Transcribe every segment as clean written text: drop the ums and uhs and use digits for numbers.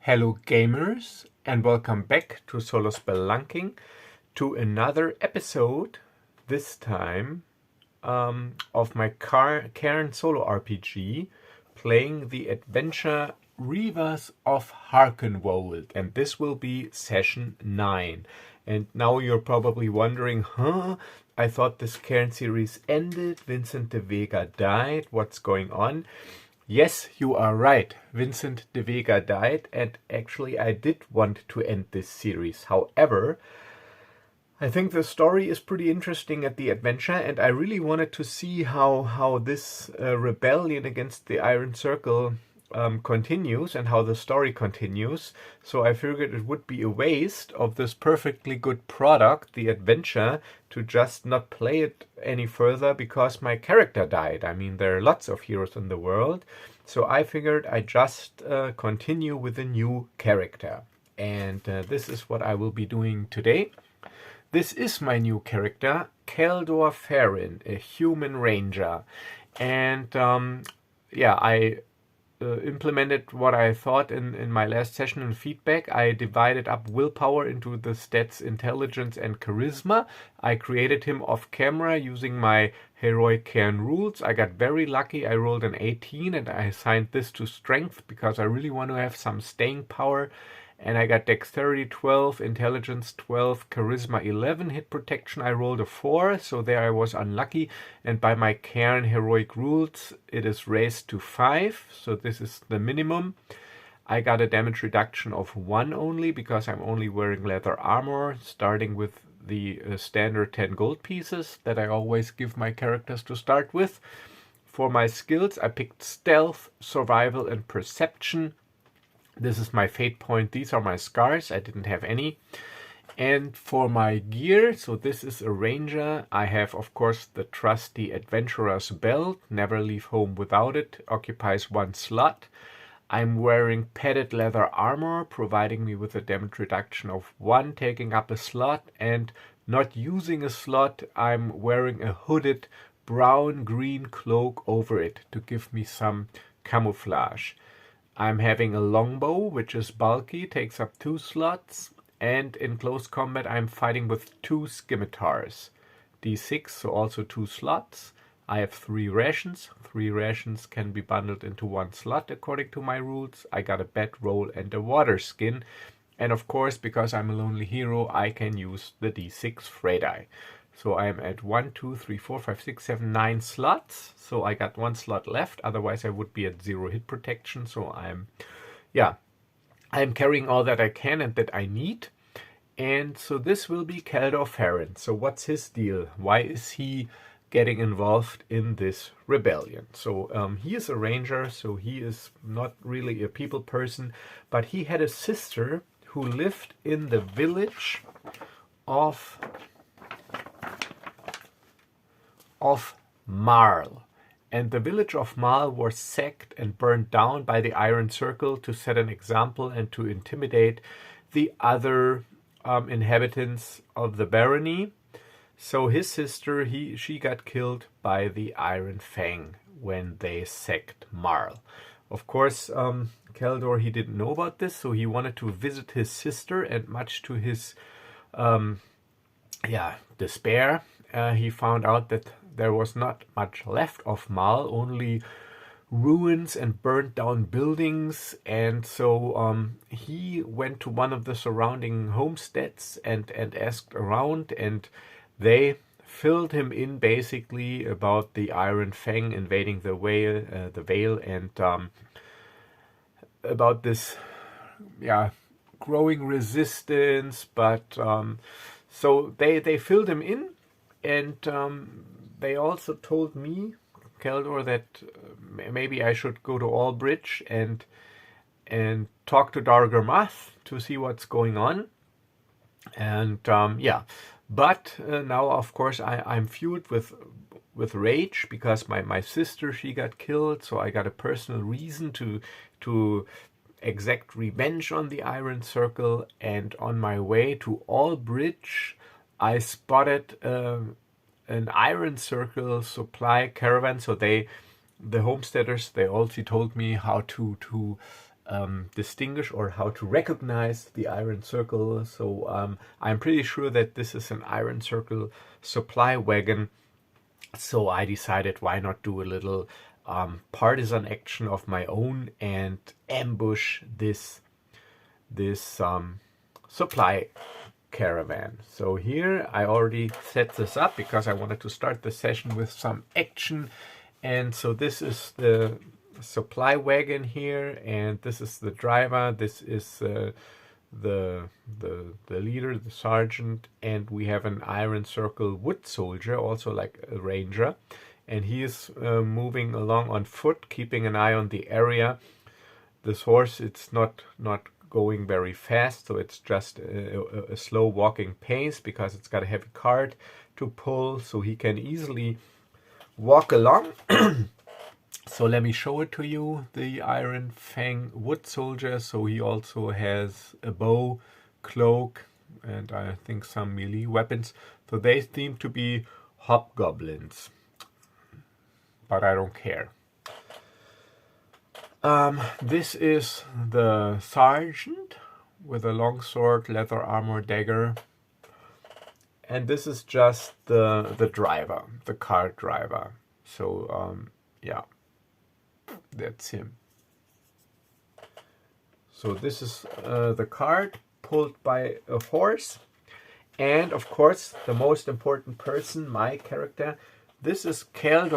Hello gamers, and welcome back to Solo Spelunking, to another episode, this time of my Cairn solo RPG, playing the adventure Reavers of Harkenwold, and this will be session 9. And now you're probably wondering, I thought this Cairn series ended, Vincent de Vega died, what's going on? Yes, you are right. Vincent de Vega died, and actually I did want to end this series. However, I think the story is pretty interesting at the adventure, and I really wanted to see how this rebellion against the Iron Circle continues and how the story continues. So I figured it would be a waste of this perfectly good product, the adventure, to just not play it any further because my character died. I mean, there are lots of heroes in the world, so I figured I just continue with a new character. And this is what I will be doing today. This is my new character, Cairn, a human ranger. And I implemented what I thought in my last session in feedback. I divided up willpower into the stats intelligence and charisma. I created him off camera using my heroic Cairn rules. I got very lucky. I rolled an 18 and I assigned this to strength because I really want to have some staying power. And I got dexterity 12, intelligence 12, charisma 11, hit protection I rolled a 4, so there I was unlucky. And by my Cairn heroic rules, it is raised to 5, so this is the minimum. I got a damage reduction of 1 only, because I'm only wearing leather armor, starting with the standard 10 gold pieces that I always give my characters to start with. For my skills, I picked stealth, survival, and perception. This is my fate point. These are my scars. I didn't have any. And for my gear, so this is a ranger. I have, of course, the trusty adventurer's belt. Never leave home without it. Occupies 1 slot. I'm wearing padded leather armor, providing me with a damage reduction of 1, taking up a slot. And not using a slot, I'm wearing a hooded brown-green cloak over it to give me some camouflage. I'm having a longbow, which is bulky, takes up 2 slots, and in close combat I'm fighting with 2 scimitars. D6, so also 2 slots. I have 3 rations. 3 rations can be bundled into 1 slot according to my rules. I got a bedroll and a water skin. And of course, because I'm a lonely hero, I can use the D6 fray die. So I'm at 1, 2, 3, 4, 5, 6, 7, 9 slots. So I got 1 slot left. Otherwise, I would be at 0 hit protection. So I'm carrying all that I can and that I need. And so this will be Cairn. So what's his deal? Why is he getting involved in this rebellion? So he is a ranger, so he is not really a people person. But he had a sister who lived in the village of Marl, and the village of Marl was sacked and burned down by the Iron Circle to set an example and to intimidate the other inhabitants of the barony. So his sister, she got killed by the Iron Fang when they sacked Marl. Of course, Keldor, he didn't know about this, so he wanted to visit his sister, and much to his despair, he found out that there was not much left of Marl, only ruins and burnt down buildings. And so he went to one of the surrounding homesteads and asked around, and they filled him in basically about the Iron Fang invading the Vale, and about this growing resistance. But so they filled him in. And they also told me, Keldor, that maybe I should go to Albridge and talk to Dargarmath to see what's going on. And but now, of course, I'm fueled with rage because my sister, she got killed. So I got a personal reason to exact revenge on the Iron Circle. And on my way to Albridge, I spotted an Iron Circle supply caravan. So the homesteaders, they also told me how to distinguish or how to recognize the Iron Circle. So I'm pretty sure that this is an Iron Circle supply wagon. So I decided, why not do a little partisan action of my own and ambush this supply caravan. So here I already set this up because I wanted to start the session with some action. And so this is the supply wagon here, and this is the driver, this is the leader, the sergeant, and we have an Iron Circle wood soldier, also like a ranger, and he is moving along on foot, keeping an eye on the area. This horse, it's not going very fast, so it's just a slow walking pace because it's got a heavy cart to pull, so he can easily walk along. So let me show it to you, the Iron Fang wood soldier. So he also has a bow, cloak, and I think some melee weapons. So they seem to be hobgoblins, but I don't care. This is the sergeant with a long sword, leather armor, dagger. And this is just the driver, the cart driver. So yeah, that's him. So this is the cart pulled by a horse. And of course, the most important person, my character. This is Cairn.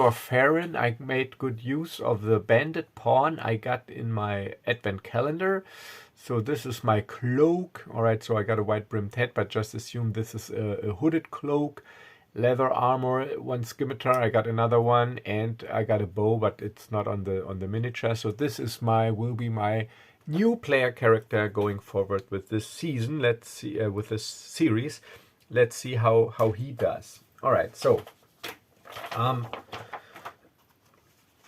I made good use of the bandit pawn I got in my advent calendar. So this is my cloak. Alright, so I got a white brimmed hat, but just assume this is a hooded cloak. Leather armor, one scimitar, I got another one, and I got a bow, but it's not on the miniature. So this is will be my new player character going forward with this season. Let's see, with this series. Let's see how he does. Alright, so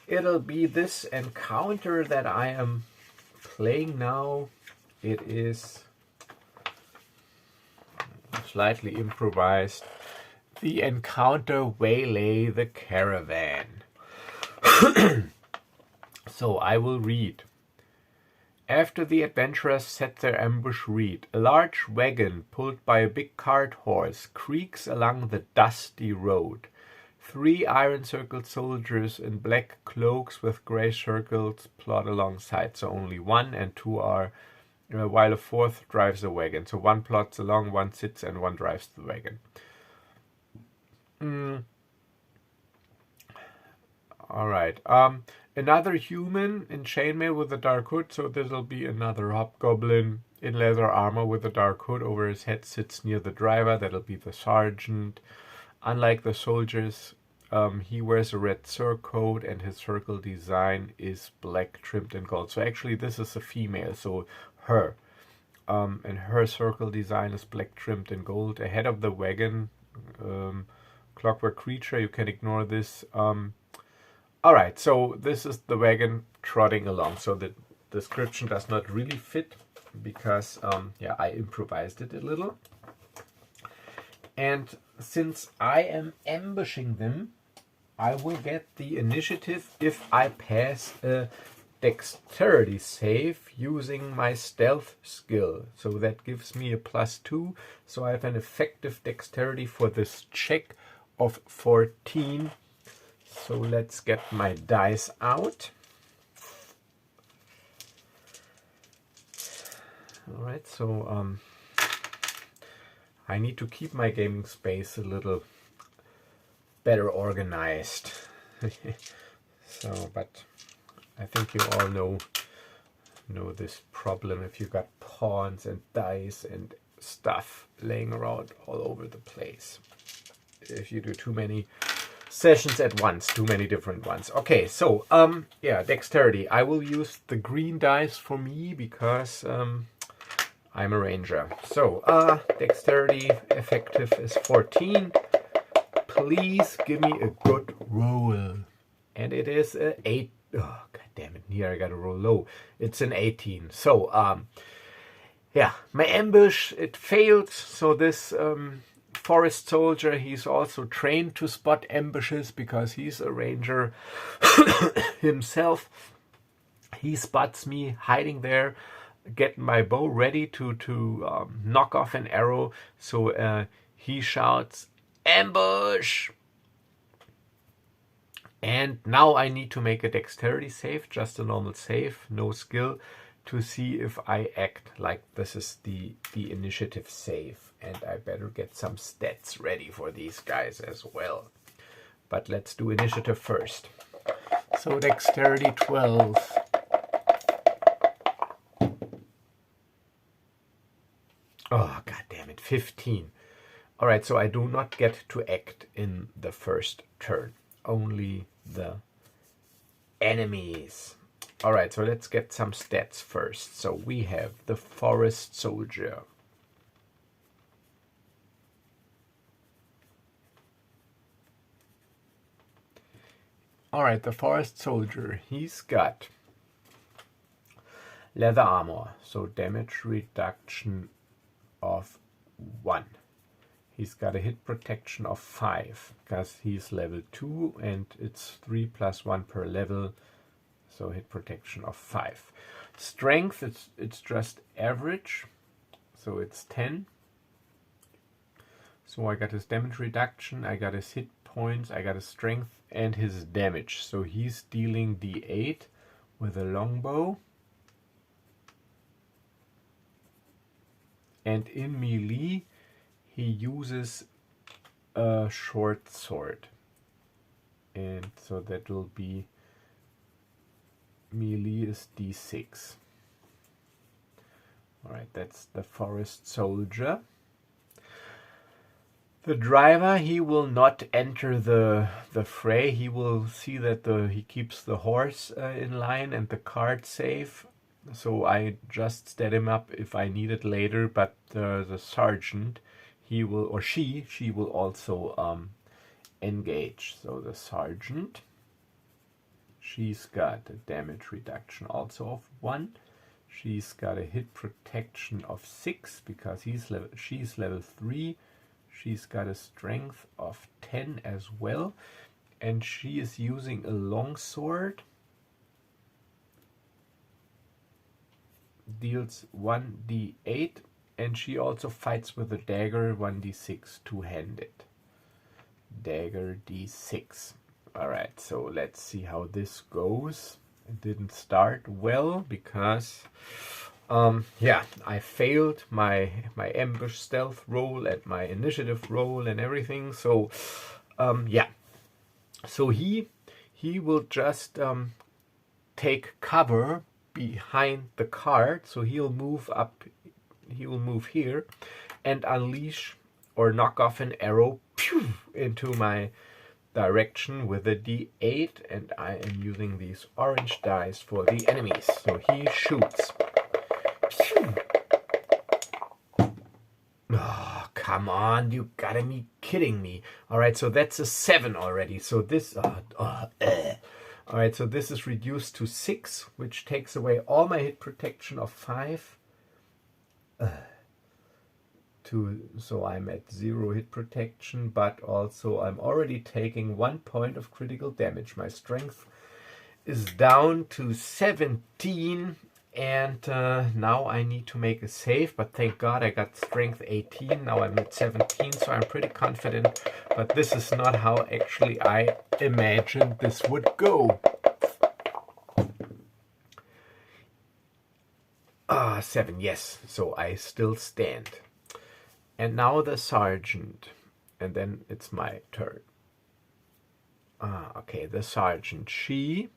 it'll be this encounter that I am playing now. It is slightly improvised. The encounter waylay the caravan. So I will read. After the adventurers set their ambush, read. A large wagon pulled by a big cart horse creaks along the dusty road. 3 Iron Circle soldiers in black cloaks with grey circles plod alongside. So only 1 and 2 are, while a 4th drives the wagon. So 1 plods along, 1 sits, and 1 drives the wagon. Alright. Another human in chainmail with a dark hood. So this'll be another hobgoblin in leather armor with a dark hood over his head, sits near the driver. That'll be the sergeant. Unlike the soldiers, he wears a red surcoat and his circle design is black trimmed in gold. So actually this is a female, so her. And her circle design is black trimmed in gold. Ahead of the wagon, clockwork creature, you can ignore this. Alright, so this is the wagon trotting along. So the description does not really fit because yeah, I improvised it a little. And since I am ambushing them, I will get the initiative if I pass a dexterity save using my stealth skill. So that gives me a +2. So I have an effective dexterity for this check of 14. So let's get my dice out. Alright, so I need to keep my gaming space a little better organized. So, but I think you all know this problem if you got pawns and dice and stuff laying around all over the place. If you do too many sessions at once, too many different ones. Okay, so yeah, dexterity. I will use the green dice for me because I'm a ranger. So dexterity effective is 14. Please give me a good roll. And it is an 8. Oh, god damn it. Here I gotta roll low. It's an 18. So yeah, my ambush, it failed. So this forest soldier, he's also trained to spot ambushes because he's a ranger himself. He spots me hiding there, getting my bow ready to knock off an arrow. So he shouts, "Ambush!" And now I need to make a dexterity save, just a normal save, no skill, to see if I act like this is the initiative save. And I better get some stats ready for these guys as well. But let's do initiative first. So dexterity 12. Oh, god damn it, 15. All right, so I do not get to act in the first turn. Only the enemies. All right, so let's get some stats first. So we have the forest soldier. All right, the forest soldier, he's got leather armor, so damage reduction of 1. He's got a hit protection of 5 because he's level 2 and it's 3 plus 1 per level, so hit protection of 5. Strength, it's just average, so it's 10. So I got his damage reduction, I got his hit points, I got his strength and his damage. So he's dealing d8 with a longbow. And in melee, he uses a short sword. And so that will be, melee is d6. Alright, that's the forest soldier. The driver, he will not enter the fray. He will see that he keeps the horse in line and the cart safe. So I just set him up if I need it later. But the sergeant, he will, or she will also engage. So the sergeant, she's got a damage reduction also of 1. She's got a hit protection of 6 because she's level 3. She's got a strength of 10 as well. And she is using a longsword. Deals 1d8. And she also fights with a dagger 1d6 two-handed. Dagger d6. Alright, so let's see how this goes. It didn't start well because yeah, I failed my ambush stealth roll and my initiative roll and everything. So yeah, so he will just take cover behind the cart. So he'll move up, he will move here and unleash or knock off an arrow into my direction with a d8, and I am using these orange dice for the enemies. So he shoots. Oh, come on, you gotta be kidding me. Alright, so that's a 7 already. So this, alright, so this is reduced to 6, which takes away all my hit protection of 5. So I'm at 0 hit protection, but also I'm already taking 1 point of critical damage. My strength is down to 17, and now I need to make a save, but thank God I got strength 18. Now I'm at 17, so I'm pretty confident, but this is not how actually I imagined this would go. 7, yes, so I still stand. And now the sergeant, and then it's my turn. Okay, the sergeant, she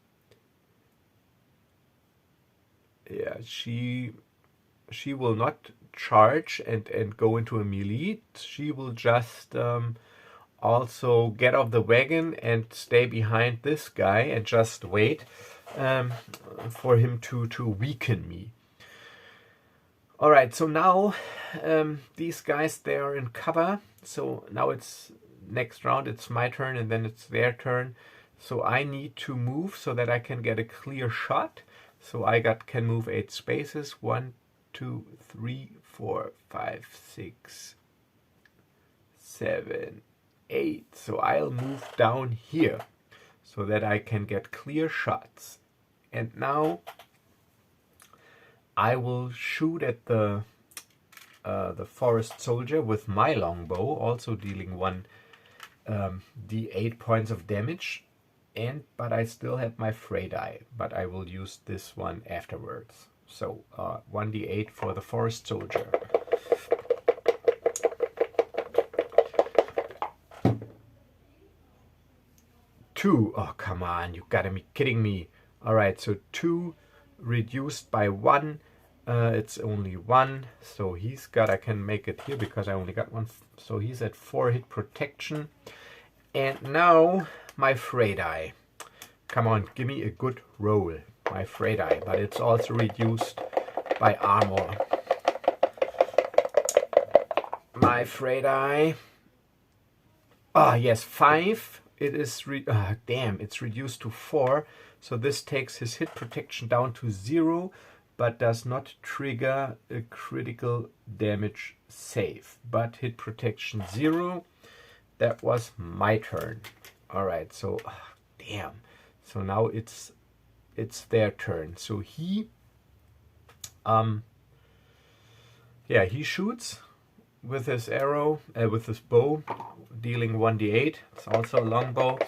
will not charge and go into a melee. She will just also get off the wagon and stay behind this guy and just wait for him to weaken me. Alright, so now these guys, they are in cover. So now it's next round, it's my turn and then it's their turn. So I need to move so that I can get a clear shot. So I can move 8 spaces. 1, 2, 3, 4, 5, 6, 7, 8. So I'll move down here so that I can get clear shots. And now I will shoot at the forest soldier with my longbow, also dealing 1 d8 points of damage. But I still have my fray die, but I will use this one afterwards. So 1d8 for the forest soldier. 2. Oh, come on, you gotta be kidding me. Alright, so 2 reduced by 1. It's only 1, so I can make it here because I only got 1. So he's at 4 hit protection. And now my fray die. Come on, give me a good roll. My fray die, but it's also reduced by armor. My fray die. Ah, yes, 5. It is damn, it's reduced to 4. So this takes his hit protection down to 0, but does not trigger a critical damage save. But hit protection 0. That was my turn. Alright, so damn. So now it's their turn. So he he shoots with his arrow, with his bow, dealing 1d8. It's also a longbow.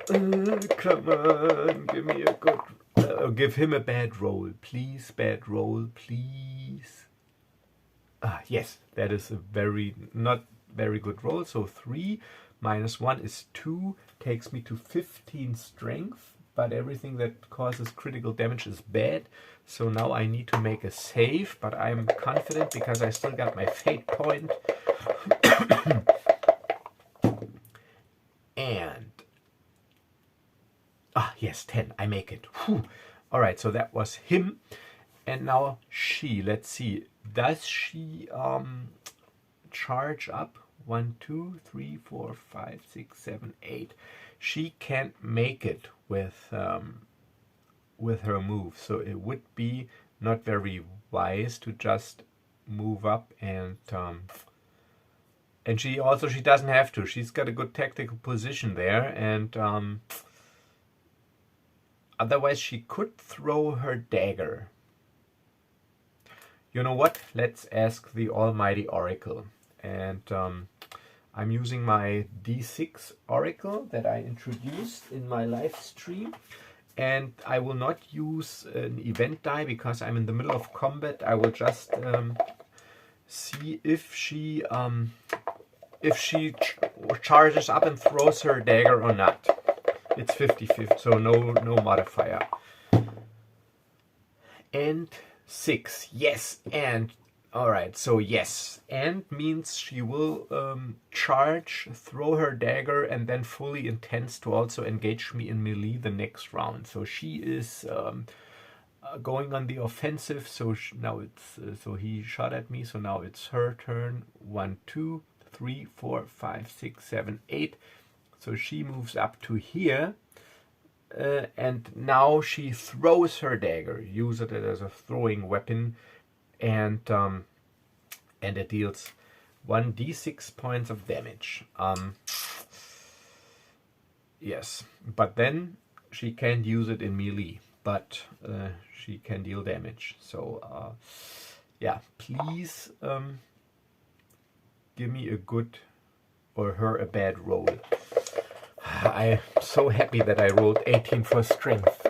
Come on, give me a good... give him a bad roll, please. Bad roll, please. Yes, that is a not very good roll. So 3 minus 1 is 2. Takes me to 15 strength. But everything that causes critical damage is bad. So now I need to make a save. But I'm confident because I still got my fate point. And... yes, 10. I make it. Whew. Alright, so that was him. And now she. Let's see. Does she charge up? 1, 2, 3, 4, 5, 6, 7, 8. She can't make it with her move, so it would be not very wise to just move up and she doesn't have to. She's got a good tactical position there, and otherwise she could throw her dagger. You know what? Let's ask the Almighty Oracle. And I'm using my D6 Oracle that I introduced in my live stream. And I will not use an event die because I'm in the middle of combat. I will just see if she charges up and throws her dagger or not. It's 50-50, so no modifier. And 6, yes, and alright, so yes, and means she will charge, throw her dagger, and then fully intends to also engage me in melee the next round. So she is going on the offensive. So now it's so he shot at me. So now it's her turn. 1, 2, 3, 4, 5, 6, 7, 8. So she moves up to here. And now she throws her dagger, use it as a throwing weapon, and it deals 1d6 points of damage. Yes, but then she can't use it in melee, but she can deal damage. So yeah, please give me a good or her a bad roll. I'm so happy that I rolled 18 for strength.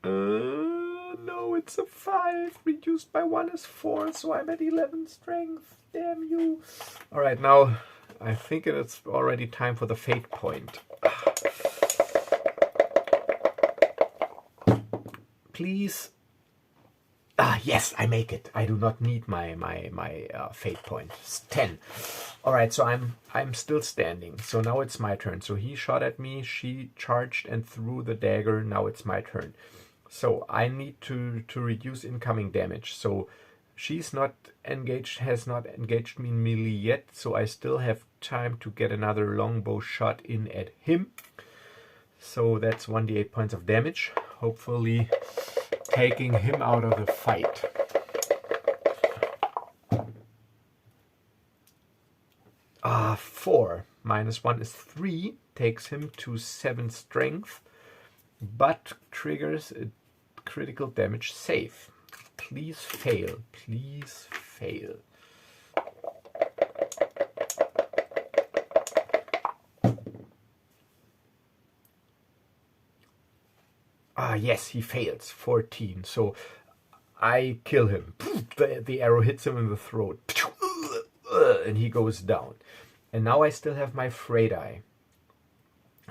No, it's a 5. Reduced by 1 is 4, so I'm at 11 strength. Damn you. Alright, now I think it's already time for the fate point. Please. Yes, I make it. I do not need my fate point. It's 10. All right, so I'm still standing. So now it's my turn. So he shot at me. She charged and threw the dagger. Now it's my turn. So I need to reduce incoming damage. So she's not engaged, has not engaged me in melee yet. So I still have time to get another longbow shot in at him. So that's 1d8 points of damage. Hopefully taking him out of the fight. 4 minus 1 is 3, takes him to 7 strength, but triggers a critical damage save. Please fail. Please fail. Yes, he fails. 14. So I kill him. The arrow hits him in the throat. And he goes down. And now I still have my Frey die.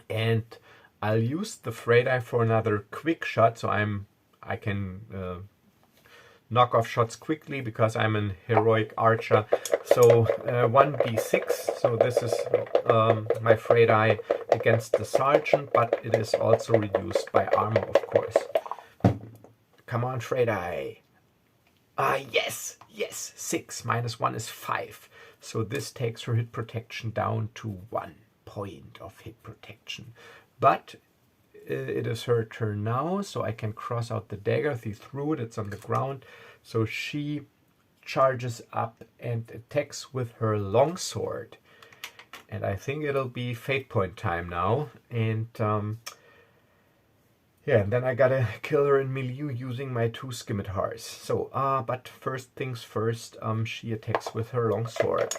And I'll use the Frey die for another quick shot. So I can knock off shots quickly because I'm an heroic archer. So 1d6. So this is my Frey die against the sergeant, but it is also reduced by armor, of course. Come on, Frey die. Yes, 6 minus 1 is 5. So this takes her hit protection down to 1 point of hit protection. But it is her turn now, so I can cross out the dagger. He threw it, it's on the ground. So she charges up and attacks with her longsword. And I think it'll be fate point time now. And yeah, and then I gotta kill her in melee using my 2 scimitars. So, but first things first, she attacks with her longsword.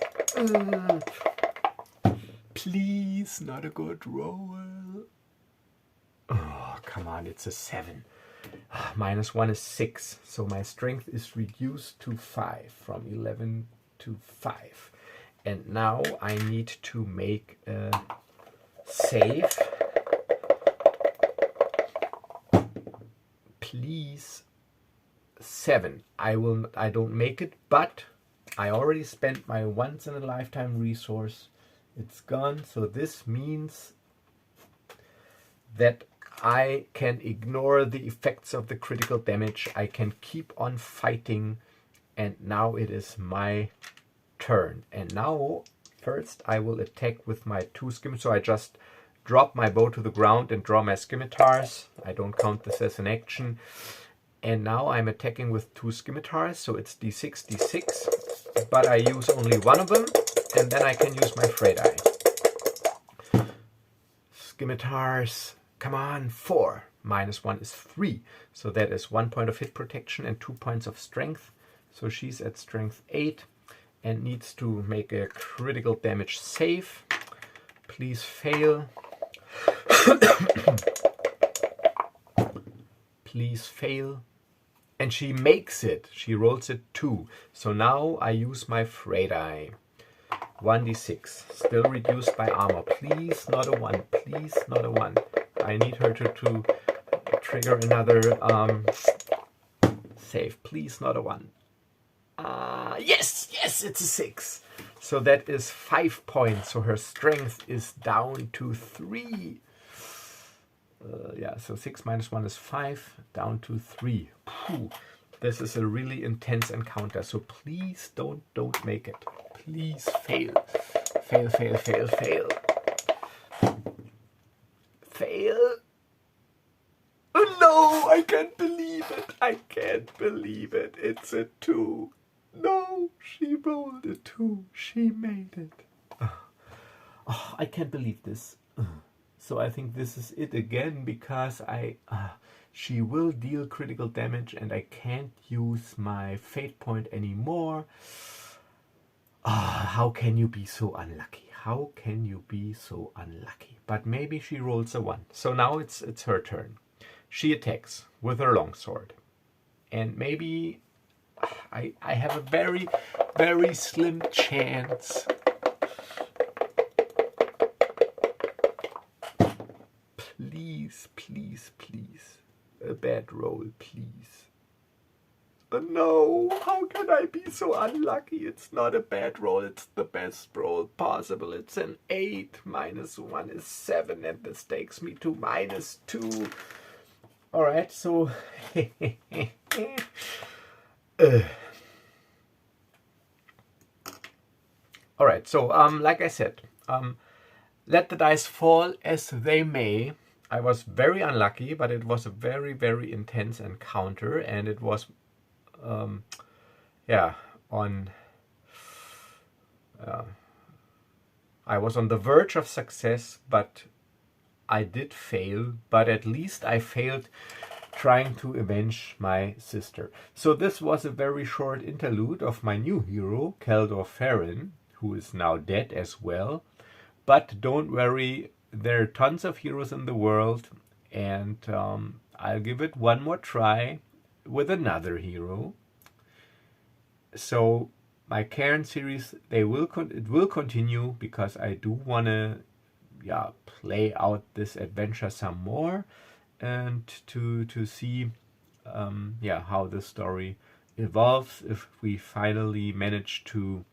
Please, not a good roll. Oh, come on, it's a 7. Minus 1 is 6, so my strength is reduced to 5, from 11 to 5. And now I need to make a save. Please, 7. I don't make it, but I already spent my once in a lifetime resource. It's gone, so this means that I can ignore the effects of the critical damage. I can keep on fighting, and now it is my turn. And now first I will attack with my 2 scimitars. So I just drop my bow to the ground and draw my scimitars. I don't count this as an action. And now I'm attacking with 2 scimitars, so it's d6, d6, but I use only one of them, and then I can use my Frey die. Scimitars, come on, 4. Minus 1 is 3, so that is 1 point of hit protection and 2 points of strength. So she's at strength 8 and needs to make a critical damage save. Please fail. Please fail. And she makes it. She rolls a 2. So now I use my Frey die. 1d6. Still reduced by armor. Please not a 1. Please not a 1. I need her to trigger another save. Please not a 1. Yes, it's a 6. So that is 5 points. So her strength is down to 3. Yeah, so 6 minus 1 is 5, down to 3. Whew. This is a really intense encounter, so please don't make it. Please fail. Fail. Fail. Oh no, I can't believe it. It's a 2. No, she rolled a 2. She made it. Oh, I can't believe this. So I think this is it again, because she will deal critical damage and I can't use my fate point anymore. How can you be so unlucky? How can you be so unlucky? But maybe she rolls a 1. So now it's her turn. She attacks with her longsword. And maybe I have a very, very slim chance. Please. A bad roll, please. No, how can I be so unlucky? It's not a bad roll, it's the best roll possible. It's an 8, minus 1 is 7, and this takes me to minus 2. Alright, so... Alright, so like I said, let the dice fall as they may. I was very unlucky, but it was a very, very intense encounter, and it was, I was on the verge of success, but I did fail. But at least I failed trying to avenge my sister. So this was a very short interlude of my new hero, Cairn, who is now dead as well. But don't worry, there are tons of heroes in the world, and I'll give it one more try with another hero. So my Cairn series, it will continue, because I do want to play out this adventure some more, and to see how the story evolves if we finally manage to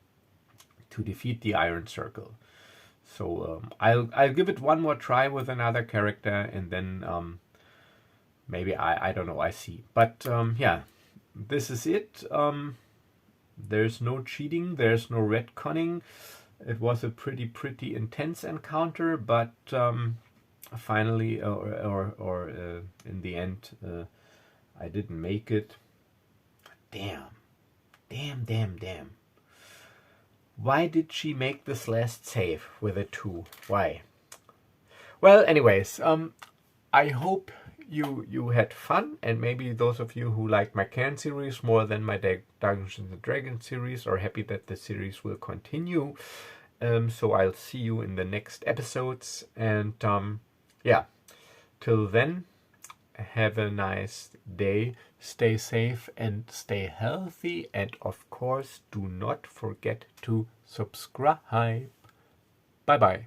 defeat the Iron Circle. So I'll give it one more try with another character, and then maybe I don't know, I see. But this is it. There's no cheating, there's no retconning. It was a pretty intense encounter, but finally, or in the end, I didn't make it. Damn. Why did she make this last save with a 2? Why? Well, anyways, I hope you had fun, and maybe those of you who like my Cairn series more than my Dungeons and Dragons series are happy that the series will continue. So I'll see you in the next episodes, and till then, have a nice day, stay safe and stay healthy, and of course do not forget to subscribe. Bye bye.